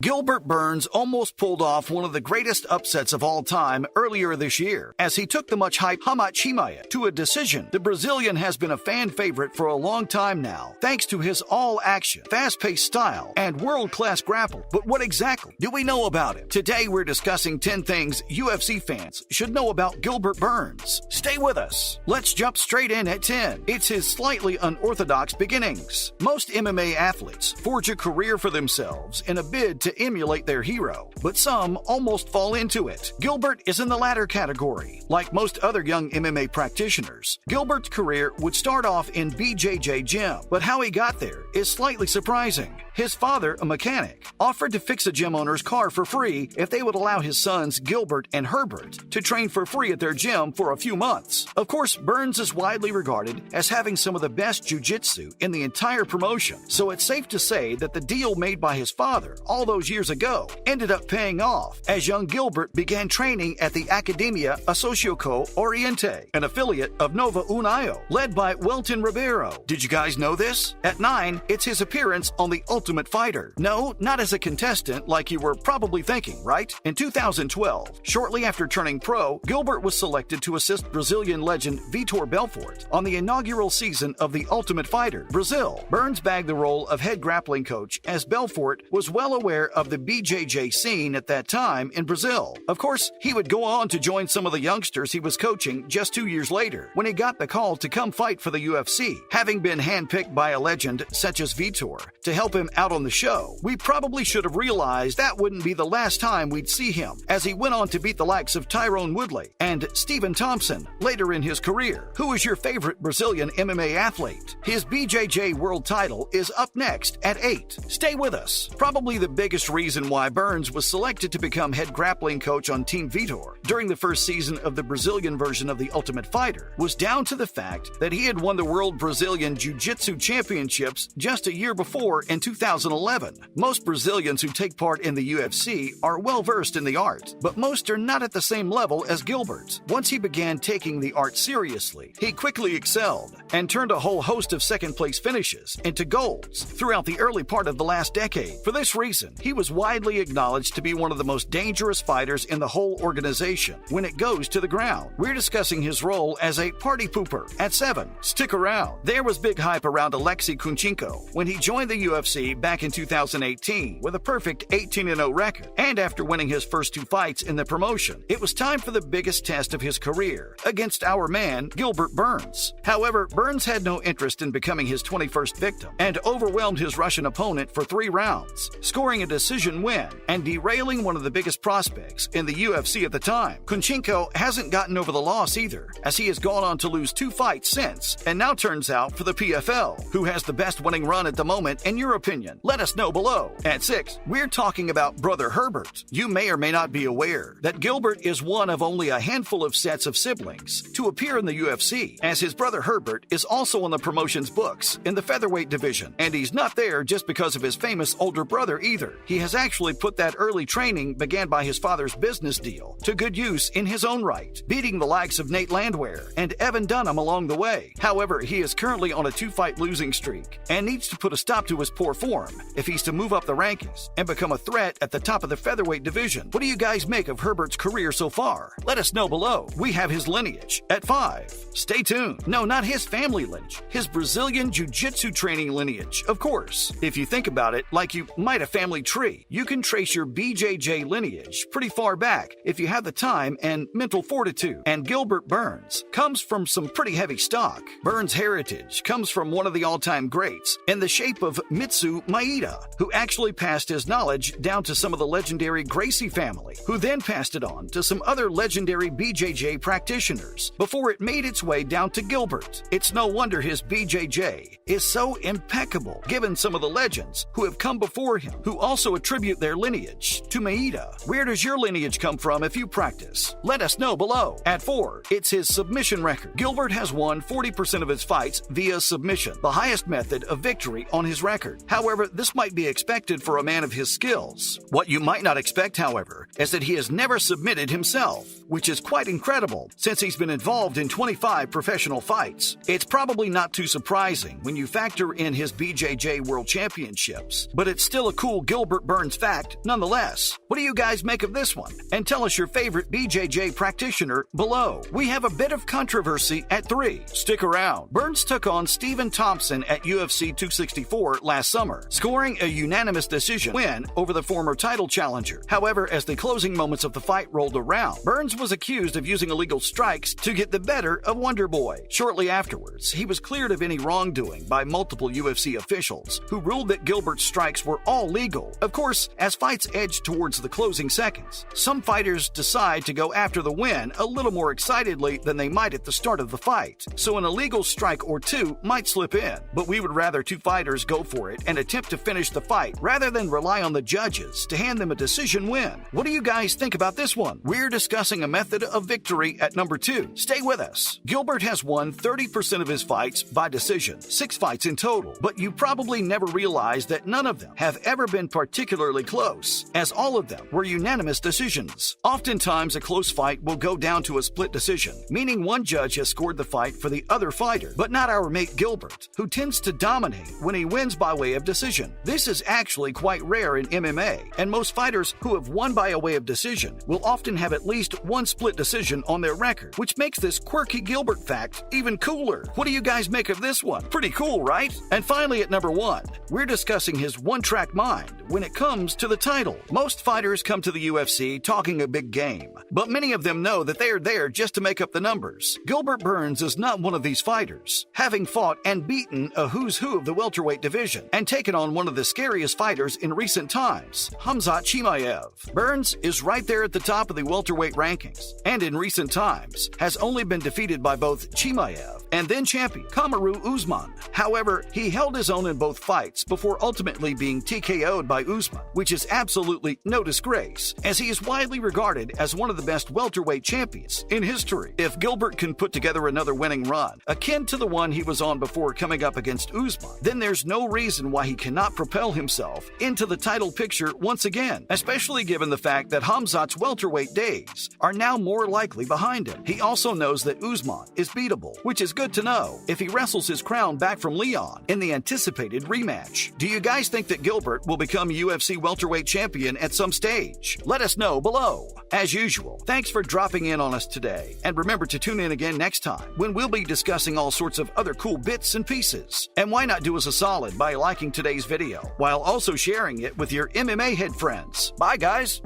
Gilbert Burns almost pulled off one of the greatest upsets of all time earlier this year as he took the much-hyped Hamat Chimaev to a decision. The Brazilian has been a fan favorite for a long time now, thanks to his all-action, fast-paced style, and world-class grapple. But what exactly do we know about him? Today we're discussing 10 things UFC fans should know about Gilbert Burns. Stay with us. Let's jump straight in at 10. It's his slightly unorthodox beginnings. Most MMA athletes forge a career for themselves in a bid to emulate their hero, but some almost fall into it. Gilbert is in the latter category. Like most other young MMA practitioners, Gilbert's career would start off in BJJ gym, but how he got there is slightly surprising. His father, a mechanic, offered to fix a gym owner's car for free if they would allow his sons Gilbert and Herbert to train for free at their gym for a few months. Of course, Burns is widely regarded as having some of the best jiu-jitsu in the entire promotion, so it's safe to say that the deal made by his father all those years ago ended up paying off as young Gilbert began training at the Academia Asociação Oriente, an affiliate of Nova União, led by Welton Ribeiro. Did you guys know this? At 9, it's his appearance on The Ultimate Fighter. No, not as a contestant like you were probably thinking, right? In 2012, shortly after turning pro, Gilbert was selected to assist Brazilian legend Vitor Belfort on the inaugural season of The Ultimate Fighter, Brazil. Burns bagged the role of head grappling coach as Belfort was well aware of the BJJ scene at that time in Brazil. Of course, he would go on to join some of the youngsters he was coaching just 2 years later when he got the call to come fight for the UFC. Having been handpicked by a legend such as Vitor to help him out on the show, we probably should have realized that wouldn't be the last time we'd see him, as he went on to beat the likes of Tyrone Woodley and Stephen Thompson later in his career. Who is your favorite Brazilian MMA athlete? His BJJ world title is up next at 8. Stay with us. Probably the biggest reason why Burns was selected to become head grappling coach on Team Vitor during the first season of the Brazilian version of The Ultimate Fighter was down to the fact that he had won the World Brazilian Jiu-Jitsu Championships just a year before in 2011. Most Brazilians who take part in the UFC are well versed in the art, but most are not at the same level as Gilbert. Once he began taking the art seriously, he quickly excelled and turned a whole host of second-place finishes into golds throughout the early part of the last decade. For this reason, he was widely acknowledged to be one of the most dangerous fighters in the whole organization when it goes to the ground. We're discussing his role as a party pooper. At 7, stick around. There was big hype around Alexei Kunchenko when he joined the UFC back in 2018 with a perfect 18-0 record, and after winning his first 2 fights in the promotion, it was time for the biggest test of his career against our man, Gilbert Burns. However, Burns had no interest in becoming his 21st victim and overwhelmed his Russian opponent for 3 rounds, scoring a decision win and derailing one of the biggest prospects in the UFC at the time. Kunchenko hasn't gotten over the loss either, as he has gone on to lose 2 fights since, and now turns out for the PFL. Who has the best winning run at the moment, in your opinion? Let us know below. At 6, we're talking about brother Herbert. You may or may not be aware that Gilbert is one of only a handful of sets of siblings to appear in the UFC, as his brother Herbert is also on the promotion's books in the featherweight division, and he's not there just because of his famous older brother either. He has actually put that early training began by his father's business deal to good use in his own right, beating the likes of Nate Landwehr and Evan Dunham along the way. However, he is currently on a 2-fight losing streak and needs to put a stop to his poor form if he's to move up the rankings and become a threat at the top of the featherweight division. What do you guys make of Herbert's career so far? Let us know below. We have his lineage at 5. Stay tuned. No, not his family lineage. His Brazilian Jiu-Jitsu training lineage, of course. If you think about it, like you might a family tree, you can trace your BJJ lineage pretty far back if you have the time and mental fortitude. And Gilbert Burns comes from some pretty heavy stock. Burns' heritage comes from one of the all-time greats in the shape of Mitsu Maeda, who actually passed his knowledge down to some of the legendary Gracie family, who then passed it on to some other legendary BJJ practitioners before it made its way down to Gilbert. It's no wonder his BJJ is so impeccable, given some of the legends who have come before him, who also attribute their lineage to Maeda. Where does your lineage come from if you practice? Let us know below. At 4, it's his submission record. Gilbert has won 40% of his fights via submission, the highest method of victory on his record. However, this might be expected for a man of his skills. What you might not expect, however, is that he has never submitted himself, which is quite incredible since he's been involved in 25 professional fights. It's probably not too surprising when you factor in his BJJ World Championships, but it's still a cool Gilbert Gilbert Burns fact nonetheless. What do you guys make of this one? And tell us your favorite BJJ practitioner below. We have a bit of controversy at 3. Stick around. Burns took on Stephen Thompson at UFC 264 last summer, scoring a unanimous decision win over the former title challenger. However, as the closing moments of the fight rolled around, Burns was accused of using illegal strikes to get the better of Wonder Boy. Shortly afterwards, he was cleared of any wrongdoing by multiple UFC officials, who ruled that Gilbert's strikes were all legal. Of course, as fights edged towards the closing seconds, some fighters decide to go after the win a little more excitedly than they might at the start of the fight, so an illegal strike or two might slip in. But we would rather two fighters go for it and attempt to finish the fight rather than rely on the judges to hand them a decision win. What do you guys think about this one? We're discussing a method of victory at number 2. Stay with us. Gilbert has won 30% of his fights by decision, 6 fights in total, but you probably never realized that none of them have ever been particularly close, as all of them were unanimous decisions. Oftentimes, a close fight will go down to a split decision, meaning one judge has scored the fight for the other fighter, but not our mate Gilbert, who tends to dominate when he wins by way of decision. This is actually quite rare in MMA, and most fighters who have won by a way of decision will often have at least one split decision on their record, which makes this quirky Gilbert fact even cooler. What do you guys make of this one? Pretty cool, right? And finally, at number 1, we're discussing his one-track mind when it comes to the title. Most fighters come to the UFC talking a big game, but many of them know that they are there just to make up the numbers. Gilbert Burns is not one of these fighters, having fought and beaten a who's who of the welterweight division and taken on one of the scariest fighters in recent times, Khamzat Chimaev. Burns is right there at the top of the welterweight rankings, and in recent times has only been defeated by both Chimaev and then champion Kamaru Usman. However, he held his own in both fights before ultimately being TKO'd by Usman, which is absolutely no disgrace, as he is widely regarded as one of the best welterweight champions in history. If Gilbert can put together another winning run, akin to the one he was on before coming up against Usman, then there's no reason why he cannot propel himself into the title picture once again, especially given the fact that Khamzat's welterweight days are now more likely behind him. He also knows that Usman is beatable, which is good to know if he wrestles his crown back from Leon in the anticipated rematch. Do you guys think that Gilbert will become UFC welterweight champion at some stage? Let us know below. As usual, thanks for dropping in on us today, and remember to tune in again next time when we'll be discussing all sorts of other cool bits and pieces. And why not do us a solid by liking today's video while also sharing it with your MMA head friends? Bye guys!